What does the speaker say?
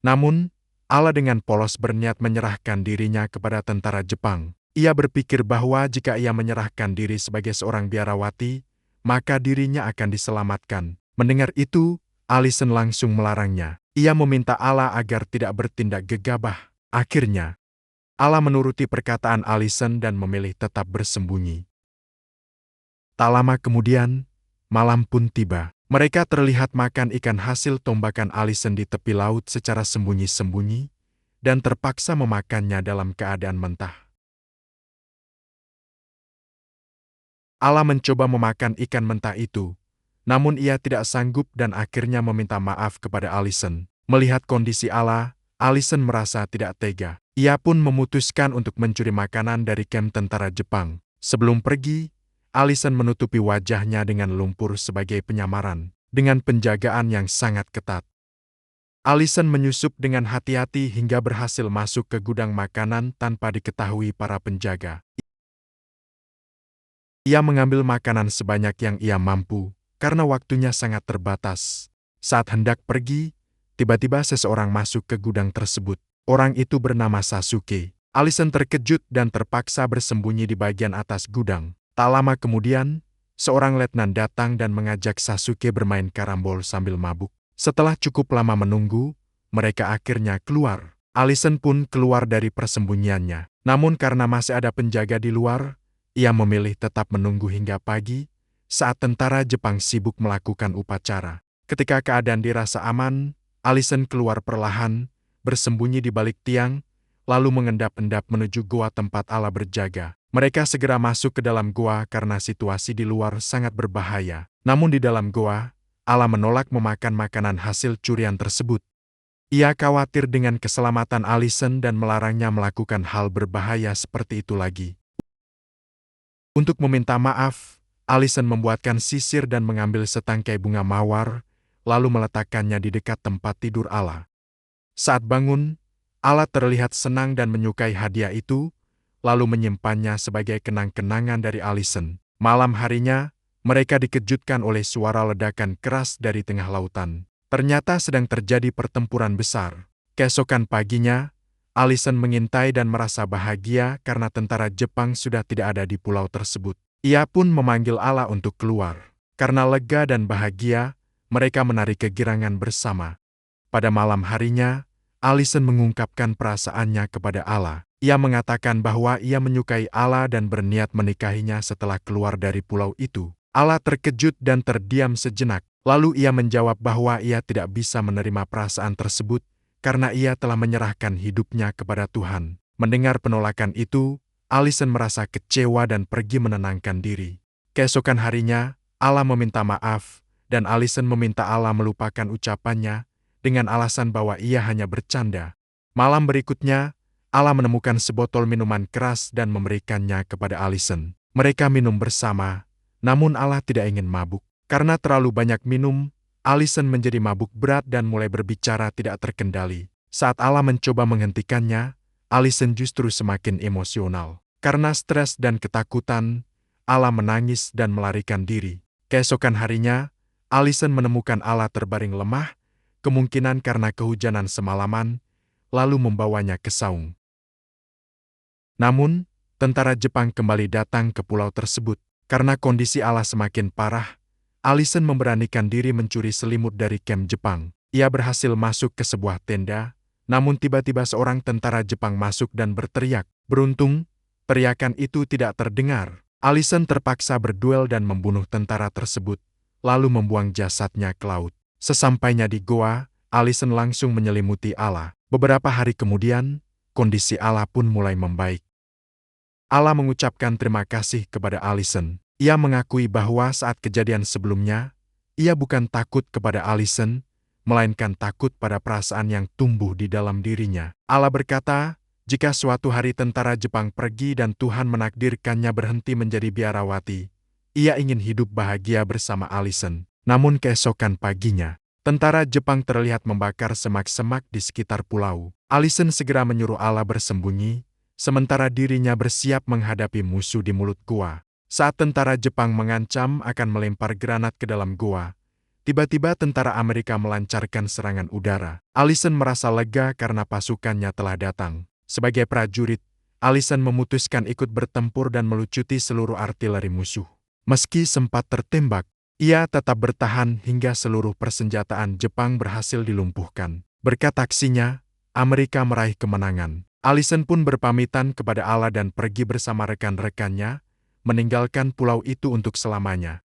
Namun, Allah dengan polos berniat menyerahkan dirinya kepada tentara Jepang. Ia berpikir bahwa jika ia menyerahkan diri sebagai seorang biarawati, maka dirinya akan diselamatkan. Mendengar itu, Allison langsung melarangnya. Ia meminta Allah agar tidak bertindak gegabah. Akhirnya, Allah menuruti perkataan Allison dan memilih tetap bersembunyi. Tak lama kemudian, malam pun tiba. Mereka terlihat makan ikan hasil tombakan Allison di tepi laut secara sembunyi-sembunyi dan terpaksa memakannya dalam keadaan mentah. Allah mencoba memakan ikan mentah itu, namun ia tidak sanggup dan akhirnya meminta maaf kepada Allison. Melihat kondisi Allah, Allison merasa tidak tega. Ia pun memutuskan untuk mencuri makanan dari kamp tentara Jepang. Sebelum pergi, Allison menutupi wajahnya dengan lumpur sebagai penyamaran, dengan penjagaan yang sangat ketat. Allison menyusup dengan hati-hati hingga berhasil masuk ke gudang makanan tanpa diketahui para penjaga. Ia mengambil makanan sebanyak yang ia mampu, karena waktunya sangat terbatas. Saat hendak pergi, tiba-tiba seseorang masuk ke gudang tersebut. Orang itu bernama Sasuke. Allison terkejut dan terpaksa bersembunyi di bagian atas gudang. Tak lama kemudian, seorang letnan datang dan mengajak Sasuke bermain karambol sambil mabuk. Setelah cukup lama menunggu, mereka akhirnya keluar. Allison pun keluar dari persembunyiannya. Namun karena masih ada penjaga di luar, ia memilih tetap menunggu hingga pagi, saat tentara Jepang sibuk melakukan upacara. Ketika keadaan dirasa aman, Allison keluar perlahan, bersembunyi di balik tiang, lalu mengendap-endap menuju goa tempat Allah berjaga. Mereka segera masuk ke dalam goa karena situasi di luar sangat berbahaya. Namun di dalam goa, Allah menolak memakan makanan hasil curian tersebut. Ia khawatir dengan keselamatan Allison dan melarangnya melakukan hal berbahaya seperti itu lagi. Untuk meminta maaf, Allison membuatkan sisir dan mengambil setangkai bunga mawar, lalu meletakkannya di dekat tempat tidur Allah. Saat bangun, Allah terlihat senang dan menyukai hadiah itu, lalu menyimpannya sebagai kenang-kenangan dari Allison. Malam harinya, mereka dikejutkan oleh suara ledakan keras dari tengah lautan. Ternyata sedang terjadi pertempuran besar. Keesokan paginya, Allison mengintai dan merasa bahagia karena tentara Jepang sudah tidak ada di pulau tersebut. Ia pun memanggil Allah untuk keluar. Karena lega dan bahagia, mereka menari kegirangan bersama. Pada malam harinya, Allison mengungkapkan perasaannya kepada Allah. Ia mengatakan bahwa ia menyukai Allah dan berniat menikahinya setelah keluar dari pulau itu. Allah terkejut dan terdiam sejenak. Lalu ia menjawab bahwa ia tidak bisa menerima perasaan tersebut karena ia telah menyerahkan hidupnya kepada Tuhan. Mendengar penolakan itu, Allison merasa kecewa dan pergi menenangkan diri. Keesokan harinya, Allah meminta maaf, dan Allison meminta Allah melupakan ucapannya dengan alasan bahwa ia hanya bercanda. Malam berikutnya, Allah menemukan sebotol minuman keras dan memberikannya kepada Allison. Mereka minum bersama, namun Allah tidak ingin mabuk. Karena terlalu banyak minum, Allison menjadi mabuk berat dan mulai berbicara tidak terkendali. Saat Allah mencoba menghentikannya, Allison justru semakin emosional. Karena stres dan ketakutan, Allah menangis dan melarikan diri. Keesokan harinya, Allison menemukan Allah terbaring lemah, kemungkinan karena kehujanan semalaman, lalu membawanya ke saung. Namun, tentara Jepang kembali datang ke pulau tersebut. Karena kondisi Allah semakin parah, Allison memberanikan diri mencuri selimut dari kamp Jepang. Ia berhasil masuk ke sebuah tenda, namun tiba-tiba seorang tentara Jepang masuk dan berteriak. Beruntung, teriakan itu tidak terdengar. Allison terpaksa berduel dan membunuh tentara tersebut, lalu membuang jasadnya ke laut. Sesampainya di goa, Allison langsung menyelimuti Allah. Beberapa hari kemudian, kondisi Allah pun mulai membaik. Allah mengucapkan terima kasih kepada Allison. Ia mengakui bahwa saat kejadian sebelumnya, ia bukan takut kepada Allison, melainkan takut pada perasaan yang tumbuh di dalam dirinya. Allah berkata, jika suatu hari tentara Jepang pergi dan Tuhan menakdirkannya berhenti menjadi biarawati, ia ingin hidup bahagia bersama Allison. Namun keesokan paginya, tentara Jepang terlihat membakar semak-semak di sekitar pulau. Allison segera menyuruh Allah bersembunyi, sementara dirinya bersiap menghadapi musuh di mulut goa. Saat tentara Jepang mengancam akan melempar granat ke dalam goa, Tiba-tiba tentara Amerika melancarkan serangan udara. Allison merasa lega karena pasukannya telah datang. Sebagai prajurit, Allison memutuskan ikut bertempur dan melucuti seluruh artileri musuh. Meski sempat tertembak, ia tetap bertahan hingga seluruh persenjataan Jepang berhasil dilumpuhkan. Berkat aksinya, Amerika meraih kemenangan. Allison pun berpamitan kepada Allah dan pergi bersama rekan-rekannya, meninggalkan pulau itu untuk selamanya.